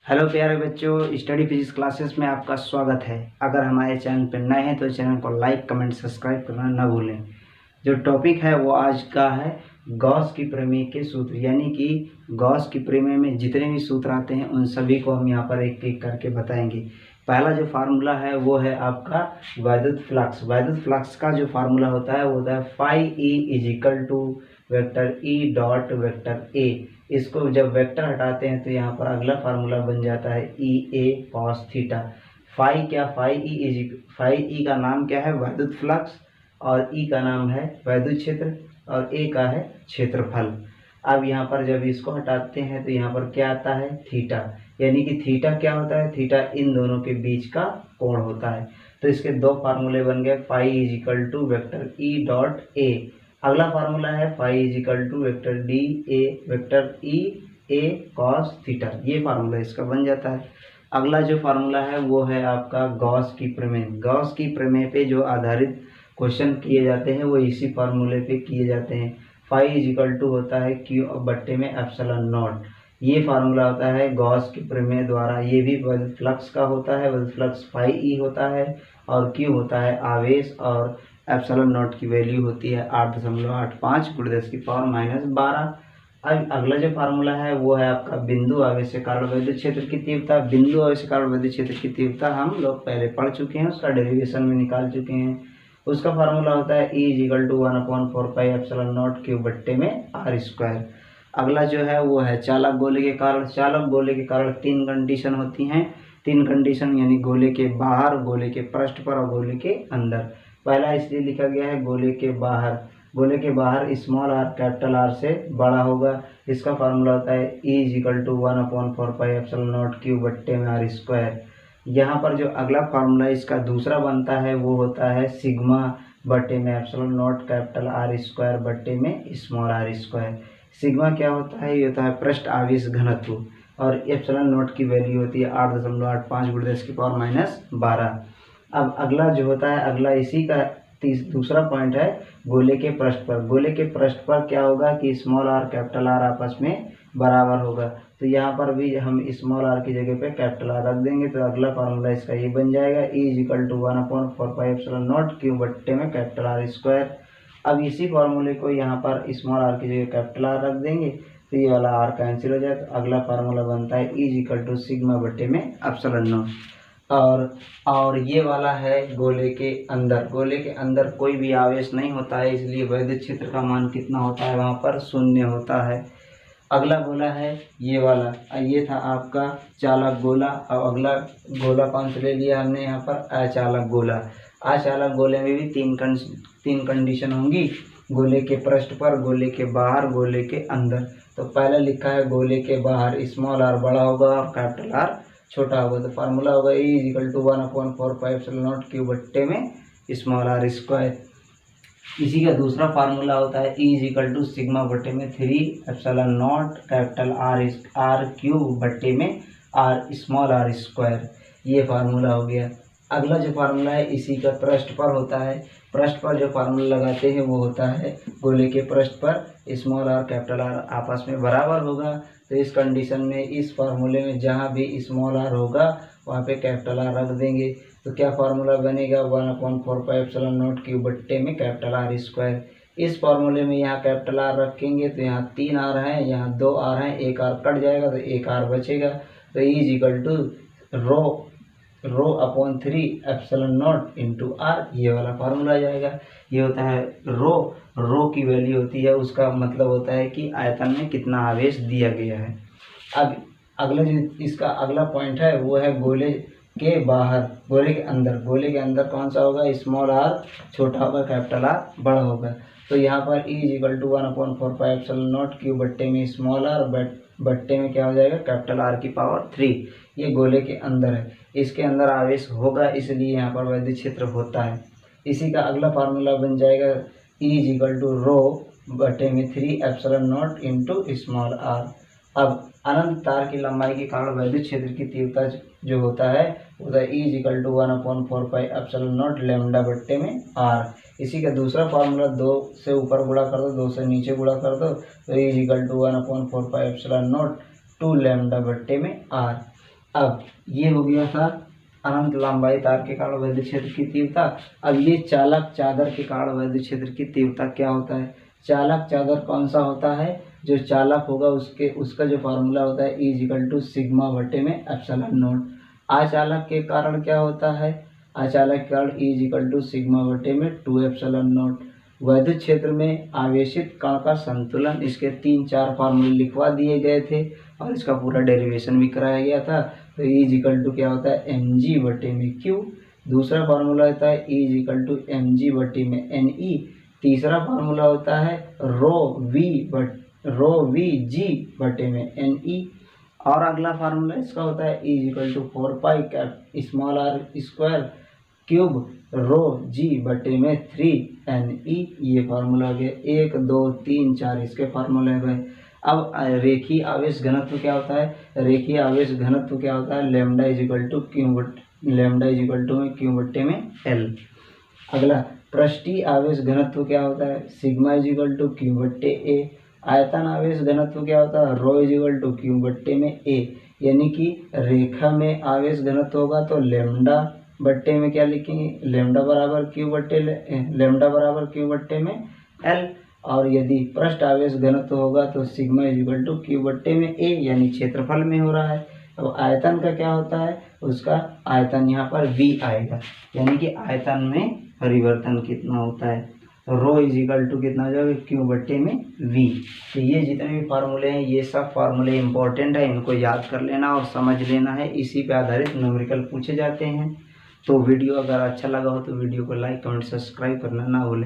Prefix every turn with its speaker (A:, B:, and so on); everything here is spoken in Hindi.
A: हेलो प्यारे बच्चों, स्टडी फिजिक्स क्लासेस में आपका स्वागत है। अगर हमारे चैनल पर नए हैं तो चैनल को लाइक कमेंट सब्सक्राइब करना ना भूलें। जो टॉपिक है वो आज का है गॉस की प्रमेय के सूत्र, यानी कि गॉस की प्रमेय में जितने भी सूत्र आते हैं उन सभी को हम यहाँ पर एक एक करके बताएंगे। पहला जो फार्मूला है वो है आपका वैद्युत फ्लक्स। वैद्युत फ्लक्स का जो फार्मूला होता है वो होता है phi E is equal to vector E dot vector A. इसको जब वेक्टर हटाते हैं तो यहाँ पर अगला फार्मूला बन जाता है ई A cos theta. Phi E का नाम क्या है? वैद्युत फ्लक्स, और ई का नाम है वैद्युत क्षेत्र, और ए का है क्षेत्रफल। अब यहाँ पर जब इसको हटाते हैं तो यहाँ पर क्या आता है? थीटा। यानी कि थीटा क्या होता है? थीटा इन दोनों के बीच का कोण होता है। तो इसके दो फार्मूले बन गए, phi is equal to vector E dot A. अगला फार्मूला है phi is equal to vector D A vector E A cos theta. ये फार्मूला इसका बन जाता है। अगला जो फार्मूला है वो है आपका गॉस की प्रमेय। गॉस की प्रमेय पे जो आधारित क्वेश्चन किए जाते हैं वो इसी फार्मूले पे किए जाते हैं। फाई इज इक्वल टू होता है क्यू बट्टे में एप्सिलॉन नॉट। ये फार्मूला होता है गॉस की प्रमेय द्वारा। ये भी वैद्युत फ्लक्स का होता है। वैद्युत फ्लक्स फाई ई होता है और क्यू होता है आवेश, और एप्सिलॉन नॉट की वैल्यू होती है 8.85 × 10⁻12। अब अगला जो फार्मूला है वो है आपका बिंदु आवेश के कारण वैद्युत क्षेत्र की तीव्रता। बिंदु आवेश के कारण वैद्युत क्षेत्र की तीव्रता हम लोग पहले पढ़ चुके हैं, उसका डेरिवेशन में निकाल चुके हैं। उसका फार्मूला होता है E = 1/4πε0 क्यू बट्टे में r²। अगला जो है वो है चालक गोले के कारण। चालक गोले के कारण तीन कंडीशन होती हैं। तीन कंडीशन यानी गोले के बाहर, गोले के पृष्ठ पर और गोले के अंदर। पहला इसलिए लिखा गया है गोले के बाहर। गोले के बाहर स्मॉल आर कैपिटल आर से बड़ा होगा। इसका फार्मूला होता है E = 1/4πε0 क्यू बट्टे में r²। यहाँ पर जो अगला फार्मूला इसका दूसरा बनता है वो होता है सिग्मा बट्टे में एप्सिलॉन नॉट कैपिटल r² बट्टे में स्मॉल r²। सिग्मा क्या होता है? ये होता है पृष्ठ आवेश घनत्व, और एप्सिलॉन नॉट की वैल्यू होती है 8.85 × 10⁻12। अब अगला जो होता है, अगला इसी का दूसरा पॉइंट है गोले के पृष्ठ पर। गोले के पृष्ठ पर क्या होगा कि स्मॉल आर कैपिटल आर आपस में बराबर होगा। तो यहाँ पर भी हम स्मॉल आर की जगह पे कैपिटल आर रख देंगे। तो अगला फार्मूला इसका ये बन जाएगा E = 1/4πε0 क्यू बट्टे में कैपिटल r²। अब इसी फार्मूले को यहाँ पर स्मॉल आर की जगह कैपिटल आर रख देंगे तो ये वाला आर कैंसिल हो जाए। तो अगला फार्मूला बनता है E = सिग्मा बट्टे में एप्सिलॉन नॉट। और ये वाला है गोले के अंदर। गोले के अंदर कोई भी आवेश नहीं होता है, इसलिए वैद्युत क्षेत्र का मान कितना होता है? वहाँ पर 0 होता है। अगला गोला है ये वाला, ये था आपका चालक गोला। और अगला गोला कौन सा ले लिया हमने यहाँ पर? अचालक गोला। अचालक गोले में भी तीन कंडीशन होंगी, गोले के पृष्ठ पर, गोले के बाहर, गोले के अंदर। तो पहले लिखा है गोले के बाहर स्मॉल आर बड़ा होगा और कैपिटल आर छोटा होगा। तो फार्मूला होगा E = 1/4πε0 क्यू बट्टे में स्मॉल r²। इसी का दूसरा फार्मूला होता है E = सिग्मा बट्टे में 3ε0 कैपिटल R क्यूब बट्टे में स्मॉल r²। ये फार्मूला हो गया। अगला जो फार्मूला है इसी का पृष्ठ पर होता है। पृष्ठ पर जो फार्मूला लगाते हैं वो होता है गोले के पृष्ठ पर स्मॉल आर कैपिटल आर आपस में बराबर होगा। तो इस कंडीशन में, इस फार्मूले में जहाँ भी स्मॉल आर होगा वहाँ पे कैपिटल आर रख देंगे। तो क्या फार्मूला बनेगा? 1/4πε0 क्यू बट्टे में कैपिटल r²। इस फार्मूले में यहाँ कैपिटल आर रखेंगे तो यहाँ 3 आर हैं, यहाँ 2 आर हैं, एक आर कट जाएगा तो एक आर बचेगा। तो E = ρ/3ε0 r, ये वाला फार्मूला आ जाएगा। ये होता है रो की वैल्यू होती है, उसका मतलब होता है कि आयतन में कितना आवेश दिया गया है। अब अगला जो इसका अगला पॉइंट है वो है गोले के बाहर। गोले के अंदर। गोले के अंदर कौन सा होगा? स्मॉल आर छोटा होगा, कैपिटल आर बड़ा होगा। तो यहाँ पर E = 1/4πε0 क्यू बट्टे में स्मॉल आर बट्टे में क्या हो जाएगा? कैपिटल आर की पावर 3। ये गोले के अंदर है, इसके अंदर आवेश होगा, इसलिए यहाँ पर वैद्युत क्षेत्र होता है। इसी का अगला फार्मूला बन जाएगा E = ρ/3ε0 स्मॉल आर। अब अनंत तार की लंबाई के कारण वैद्युत क्षेत्र की तीव्रता जो होता है वो E = 1/4πε0 लैम्डा बट्टे में r। इसी का दूसरा फार्मूला 2 से ऊपर गुणा कर दो, 2 से नीचे गुणा कर दो, तो E = 1/4πε0 2 लैम्डा बट्टे में r। अब ये हो गया था अनंत लंबाई तार के कारण वैद्युत क्षेत्र की तीव्रता। अब ये चालक चादर के कारण वैद्युत क्षेत्र की तीव्रता क्या होता है। चालक चादर कौन सा होता है, जो चालक होगा उसका जो फार्मूला होता है E इक्वल टू सिग्मा बटे में एप्सिलॉन नॉट। अचालक के कारण क्या होता है, अचालक के कारण E इक्वल टू सिग्मा बटे में 2 एप्सिलॉन नॉट। वैद्युत क्षेत्र में आवेशित कण का संतुलन, इसके 3-4 फार्मूले लिखवा दिए गए थे और इसका पूरा डेरिवेशन भी कराया गया था। तो E इक्वल टू क्या होता है mg बटे में q। दूसरा फार्मूला होता है E इक्वल टू mg बटे में ne। तीसरा फार्मूला होता है रो वी जी बटे में ne। और अगला फार्मूला इसका होता है E equal to 4 pi cap small r square cube rho g बटे में 3ne। ये फार्मूला हो गया 1 2 3 4 इसके फार्मूले हो गए। अब रेखीय आवेश घनत्व क्या होता है, रेखीय आवेश घनत्व क्या होता है, lambda is equal to Q बट्टे में एल। अगला पृष्ठीय आवेश घनत्व क्या होता है, sigma is equal to Q बट्टे ए। आयतन आवेश घनत्व क्या होता है, rho is equal to Q बट्टे में ए। यानी कि रेखा में आवेश घनत्व होगा तो लैम्डा बट्टे में क्या लिखेंगे, लैम्डा बराबर क्यू बट्टे में एल। और यदि पृष्ठ आवेश घनत्व होगा तो sigma is equal to Q बट्टे में ए, यानी क्षेत्रफल में हो रहा है। तो आयतन का क्या होता है, उसका आयतन यहाँ पर v आएगा, यानी कि आयतन में परिवर्तन कितना होता है, रो इज इक्वल टू कितना हो जाएगा क्यू बट्टे में v। तो ये जितने भी फार्मूले हैं ये सब फार्मूले इंपॉर्टेंट है, इनको याद कर लेना और समझ लेना है। इसी पे आधारित न्यूमेरिकल पूछे जाते हैं। तो वीडियो अगर अच्छा लगा हो तो वीडियो को लाइक कमेंट सब्सक्राइब करना ना भूलें।